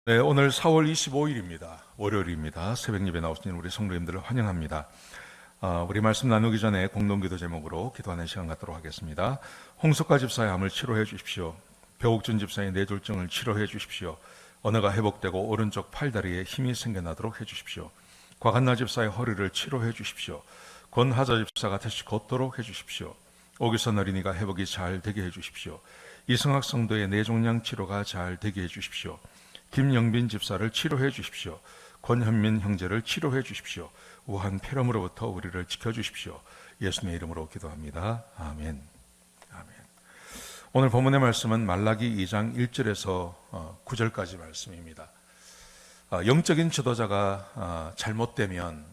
네, 오늘 4월 25일입니다. 월요일입니다. 새벽 예배 나오신 우리 성도님들을 환영합니다. 우리 말씀 나누기 전에 공동기도 제목으로 기도하는 시간 갖도록 하겠습니다. 홍석가 집사의 암을 치료해 주십시오. 벼옥준 집사의 뇌졸중을 치료해 주십시오. 언어가 회복되고 오른쪽 팔다리에 힘이 생겨나도록 해 주십시오. 곽한나 집사의 허리를 치료해 주십시오. 권하자 집사가 다시 걷도록 해 주십시오. 오기선 어린이가 회복이 잘 되게 해 주십시오. 이승학 성도의 뇌종양 치료가 잘 되게 해 주십시오. 김영빈 집사를 치료해 주십시오. 권현민 형제를 치료해 주십시오. 우한 폐렴으로부터 우리를 지켜주십시오. 예수님의 이름으로 기도합니다. 아멘. 아멘. 오늘 본문의 말씀은 말라기 2장 1절에서 9절까지 말씀입니다. 영적인 지도자가 잘못되면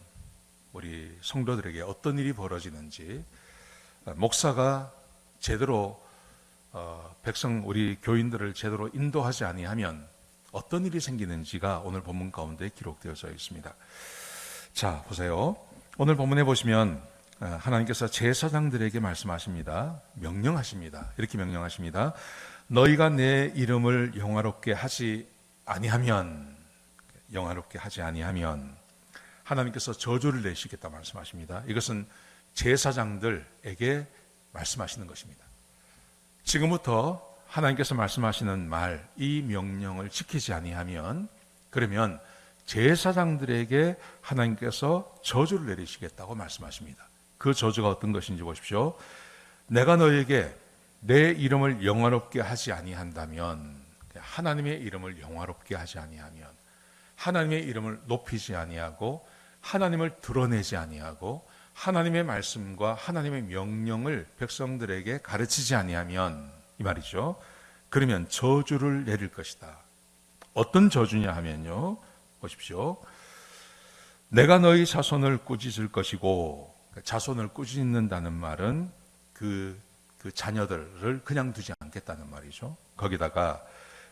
우리 성도들에게 어떤 일이 벌어지는지, 목사가 제대로 백성 우리 교인들을 제대로 인도하지 아니하면 어떤 일이 생기는지가 오늘 본문 가운데 기록되어져 있습니다. 자, 보세요. 오늘 본문에 보시면 하나님께서 제사장들에게 말씀하십니다. 명령하십니다. 이렇게 명령하십니다. 너희가 내 이름을 영화롭게 하지 아니하면 하나님께서 저주를 내시겠다 말씀하십니다. 이것은 제사장들에게 말씀하시는 것입니다. 지금부터 하나님께서 말씀하시는 말, 이 명령을 지키지 아니하면, 그러면 제사장들에게 하나님께서 저주를 내리시겠다고 말씀하십니다. 그 저주가 어떤 것인지 보십시오. 내가 너에게 내 이름을 영화롭게 하지 아니한다면, 하나님의 이름을 영화롭게 하지 아니하면, 하나님의 이름을 높이지 아니하고 하나님을 드러내지 아니하고 하나님의 말씀과 하나님의 명령을 백성들에게 가르치지 아니하면, 이 말이죠. 그러면 저주를 내릴 것이다. 어떤 저주냐 하면요, 보십시오. 내가 너희 자손을 꾸짖을 것이고, 자손을 꾸짖는다는 말은 그 자녀들을 그냥 두지 않겠다는 말이죠. 거기다가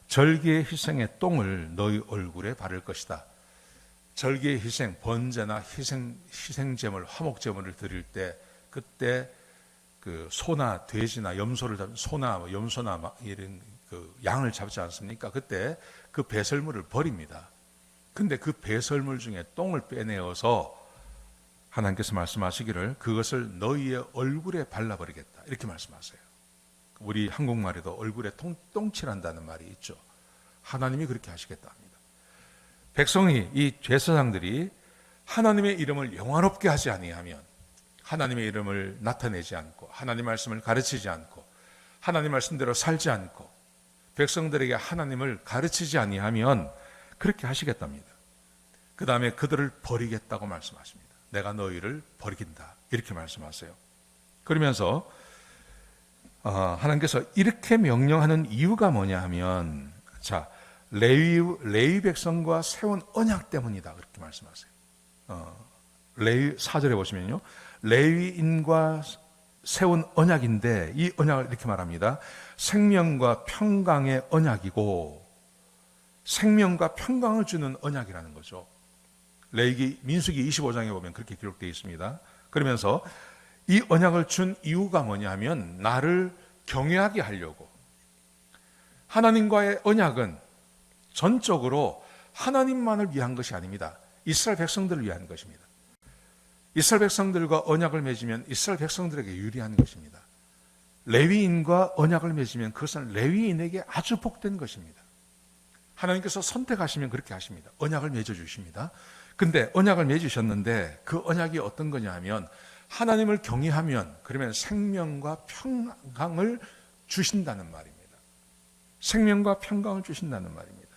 절기의 희생의 똥을 너희 얼굴에 바를 것이다. 절기의 희생, 번제나 희생제물, 화목제물을 드릴 때, 그때 그 소나 돼지나 염소를 소나 염소나 이런 그 양을 잡지 않습니까? 그때 그 배설물을 버립니다. 근데 그 배설물 중에 똥을 빼내어서 하나님께서 말씀하시기를 그것을 너희의 얼굴에 발라버리겠다, 이렇게 말씀하세요. 우리 한국말에도 얼굴에 똥칠한다는 말이 있죠. 하나님이 그렇게 하시겠다 합니다. 백성이, 이 제사장들이 하나님의 이름을 영화롭게 하지 아니하면, 하나님의 이름을 나타내지 않고 하나님 말씀을 가르치지 않고 하나님 말씀대로 살지 않고 백성들에게 하나님을 가르치지 아니하면 그렇게 하시겠답니다. 그 다음에 그들을 버리겠다고 말씀하십니다. 내가 너희를 버리긴다, 이렇게 말씀하세요. 그러면서 하나님께서 이렇게 명령하는 이유가 뭐냐 하면, 자, 레위 백성과 세운 언약 때문이다, 그렇게 말씀하세요. 레위 4절에 보시면요, 레위인과 세운 언약인데, 이 언약을 이렇게 말합니다. 생명과 평강의 언약이고, 생명과 평강을 주는 언약이라는 거죠. 민수기 25장에 보면 그렇게 기록되어 있습니다. 그러면서 이 언약을 준 이유가 뭐냐 하면, 나를 경외하게 하려고. 하나님과의 언약은 전적으로 하나님만을 위한 것이 아닙니다. 이스라엘 백성들을 위한 것입니다. 이스라엘 백성들과 언약을 맺으면 이스라엘 백성들에게 유리한 것입니다. 레위인과 언약을 맺으면 그것은 레위인에게 아주 복된 것입니다. 하나님께서 선택하시면 그렇게 하십니다. 언약을 맺어주십니다. 근데 언약을 맺으셨는데 그 언약이 어떤 거냐 하면, 하나님을 경외하면 그러면 생명과 평강을 주신다는 말입니다. 생명과 평강을 주신다는 말입니다.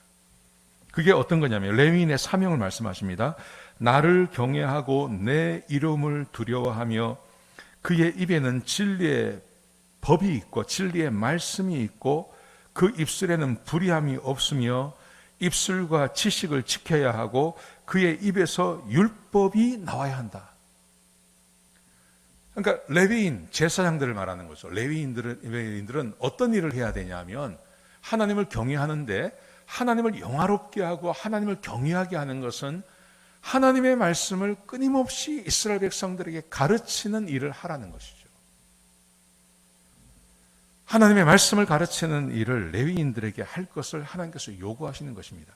그게 어떤 거냐면 레위인의 사명을 말씀하십니다. 나를 경외하고 내 이름을 두려워하며 그의 입에는 진리의 법이 있고 진리의 말씀이 있고 그 입술에는 불의함이 없으며 입술과 지식을 지켜야 하고 그의 입에서 율법이 나와야 한다. 그러니까 레위인, 제사장들을 말하는 거죠. 레위인들은 어떤 일을 해야 되냐면, 하나님을 경외하는데 하나님을 영화롭게 하고 하나님을 경외하게 하는 것은 하나님의 말씀을 끊임없이 이스라엘 백성들에게 가르치는 일을 하라는 것이죠. 하나님의 말씀을 가르치는 일을 레위인들에게 할 것을 하나님께서 요구하시는 것입니다.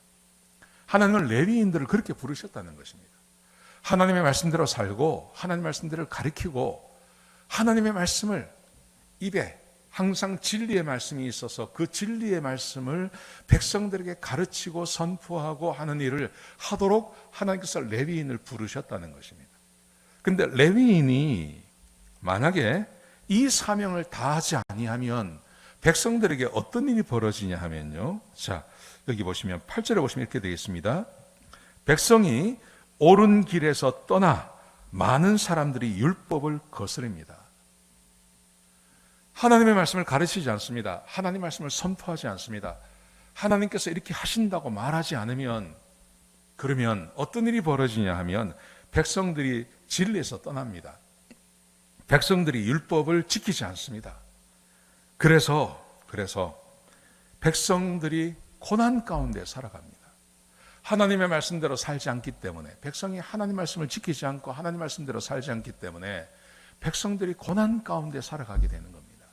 하나님은 레위인들을 그렇게 부르셨다는 것입니다. 하나님의 말씀대로 살고 하나님의 말씀대로 가르치고 하나님의 말씀을 입에 항상 진리의 말씀이 있어서 그 진리의 말씀을 백성들에게 가르치고 선포하고 하는 일을 하도록 하나님께서 레위인을 부르셨다는 것입니다. 근데 레위인이 만약에 이 사명을 다하지 아니하면 백성들에게 어떤 일이 벌어지냐 하면요. 자, 여기 보시면 8절에 보시면 이렇게 되겠습니다. 백성이 옳은 길에서 떠나 많은 사람들이 율법을 거스릅니다. 하나님의 말씀을 가르치지 않습니다. 하나님의 말씀을 선포하지 않습니다. 하나님께서 이렇게 하신다고 말하지 않으면 그러면 어떤 일이 벌어지냐 하면 백성들이 진리에서 떠납니다. 백성들이 율법을 지키지 않습니다. 그래서 백성들이 고난 가운데 살아갑니다. 하나님의 말씀대로 살지 않기 때문에 백성이 하나님 말씀을 지키지 않고 하나님 말씀대로 살지 않기 때문에 백성들이 고난 가운데 살아가게 되는 겁니다.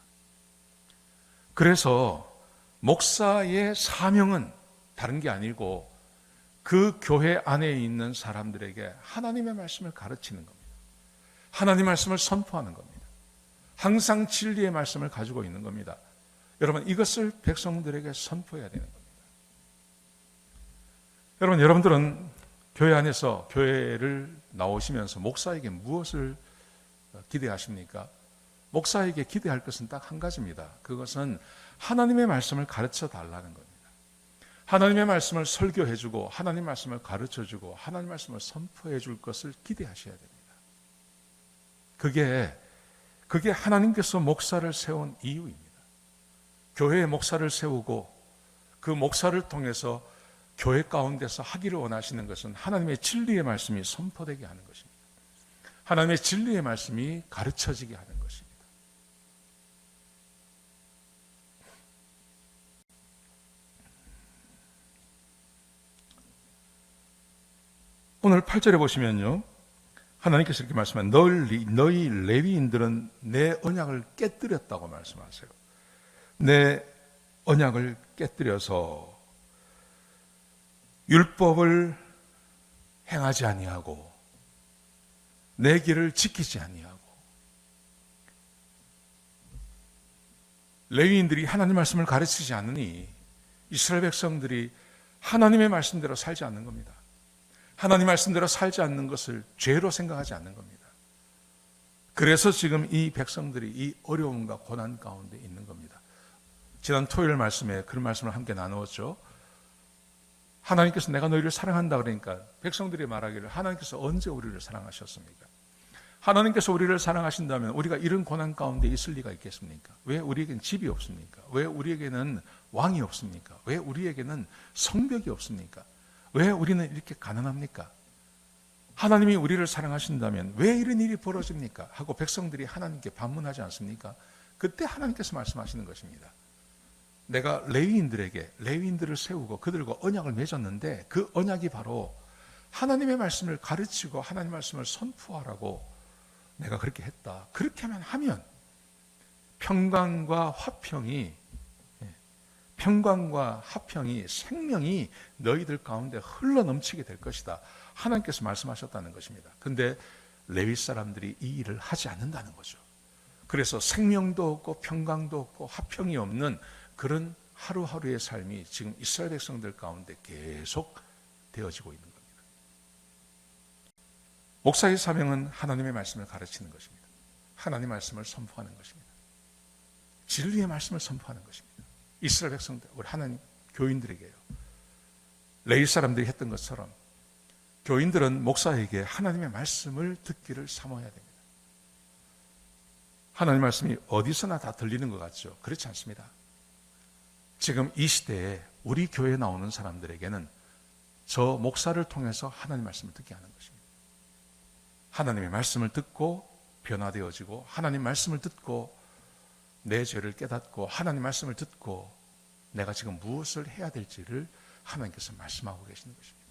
그래서 목사의 사명은 다른 게 아니고 그 교회 안에 있는 사람들에게 하나님의 말씀을 가르치는 겁니다. 하나님 말씀을 선포하는 겁니다. 항상 진리의 말씀을 가지고 있는 겁니다. 여러분, 이것을 백성들에게 선포해야 되는 겁니다. 여러분, 여러분들은 교회 안에서 교회를 나오시면서 목사에게 무엇을 기대하십니까? 목사에게 기대할 것은 딱 한 가지입니다. 그것은 하나님의 말씀을 가르쳐 달라는 겁니다. 하나님의 말씀을 설교해주고 하나님의 말씀을 가르쳐주고 하나님의 말씀을 선포해줄 것을 기대하셔야 됩니다. 그게 하나님께서 목사를 세운 이유입니다. 교회에 목사를 세우고 그 목사를 통해서 교회 가운데서 하기를 원하시는 것은 하나님의 진리의 말씀이 선포되게 하는 것입니다. 하나님의 진리의 말씀이 가르쳐지게 하는 것입니다. 오늘 8절에 보시면요. 하나님께서 이렇게 말씀하는 너희 레위인들은 내 언약을 깨뜨렸다고 말씀하세요. 내 언약을 깨뜨려서 율법을 행하지 아니하고 내 길을 지키지 아니하고 레위인들이 하나님 말씀을 가르치지 않으니 이스라엘 백성들이 하나님의 말씀대로 살지 않는 겁니다. 하나님 말씀대로 살지 않는 것을 죄로 생각하지 않는 겁니다. 그래서 지금 이 백성들이 이 어려움과 고난 가운데 있는 겁니다. 지난 토요일 말씀에 그런 말씀을 함께 나누었죠. 하나님께서 내가 너희를 사랑한다 그러니까 백성들이 말하기를 하나님께서 언제 우리를 사랑하셨습니까? 하나님께서 우리를 사랑하신다면 우리가 이런 고난 가운데 있을 리가 있겠습니까? 왜 우리에게는 집이 없습니까? 왜 우리에게는 왕이 없습니까? 왜 우리에게는 성벽이 없습니까? 왜 우리는 이렇게 가난합니까? 하나님이 우리를 사랑하신다면 왜 이런 일이 벌어집니까? 하고 백성들이 하나님께 반문하지 않습니까? 그때 하나님께서 말씀하시는 것입니다. 내가 레위인들을 세우고 그들과 언약을 맺었는데 그 언약이 바로 하나님의 말씀을 가르치고 하나님의 말씀을 선포하라고 내가 그렇게 했다. 그렇게만 하면 평강과 화평이 생명이 너희들 가운데 흘러넘치게 될 것이다. 하나님께서 말씀하셨다는 것입니다. 그런데 레위 사람들이 이 일을 하지 않는다는 거죠. 그래서 생명도 없고 평강도 없고 화평이 없는 그런 하루하루의 삶이 지금 이스라엘 백성들 가운데 계속 되어지고 있는 겁니다. 목사의 사명은 하나님의 말씀을 가르치는 것입니다. 하나님의 말씀을 선포하는 것입니다. 진리의 말씀을 선포하는 것입니다. 이스라엘 백성들, 우리 하나님 교인들에게요. 레위 사람들이 했던 것처럼 교인들은 목사에게 하나님의 말씀을 듣기를 사모해야 됩니다. 하나님의 말씀이 어디서나 다 들리는 것 같죠? 그렇지 않습니다. 지금 이 시대에 우리 교회에 나오는 사람들에게는 저 목사를 통해서 하나님의 말씀을 듣게 하는 것입니다. 하나님의 말씀을 듣고 변화되어지고 하나님 말씀을 듣고 내 죄를 깨닫고 하나님 말씀을 듣고 내가 지금 무엇을 해야 될지를 하나님께서 말씀하고 계시는 것입니다.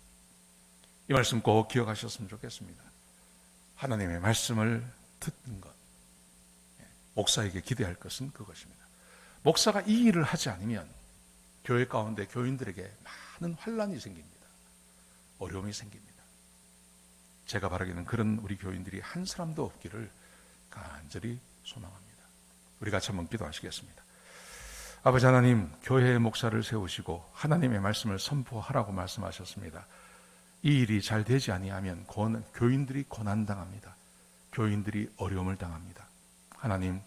이 말씀 꼭 기억하셨으면 좋겠습니다. 하나님의 말씀을 듣는 것, 목사에게 기대할 것은 그것입니다. 목사가 이 일을 하지 않으면 교회 가운데 교인들에게 많은 환란이 생깁니다. 어려움이 생깁니다. 제가 바라기는 그런 우리 교인들이 한 사람도 없기를 간절히 소망합니다. 우리 같이 한번 기도하시겠습니다. 아버지 하나님, 교회의 목사를 세우시고 하나님의 말씀을 선포하라고 말씀하셨습니다. 이 일이 잘 되지 아니하면 교인들이 고난당합니다. 교인들이 어려움을 당합니다. 하나님,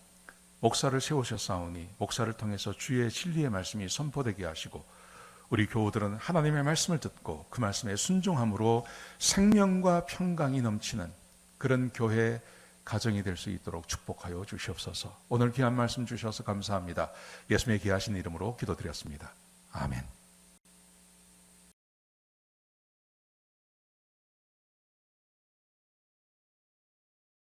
목사를 세우셨사오니 목사를 통해서 주의 진리의 말씀이 선포되게 하시고 우리 교우들은 하나님의 말씀을 듣고 그 말씀에 순종함으로 생명과 평강이 넘치는 그런 교회 가정이 될 수 있도록 축복하여 주시옵소서. 오늘 귀한 말씀 주셔서 감사합니다. 예수님의 귀하신 이름으로 기도드렸습니다. 아멘.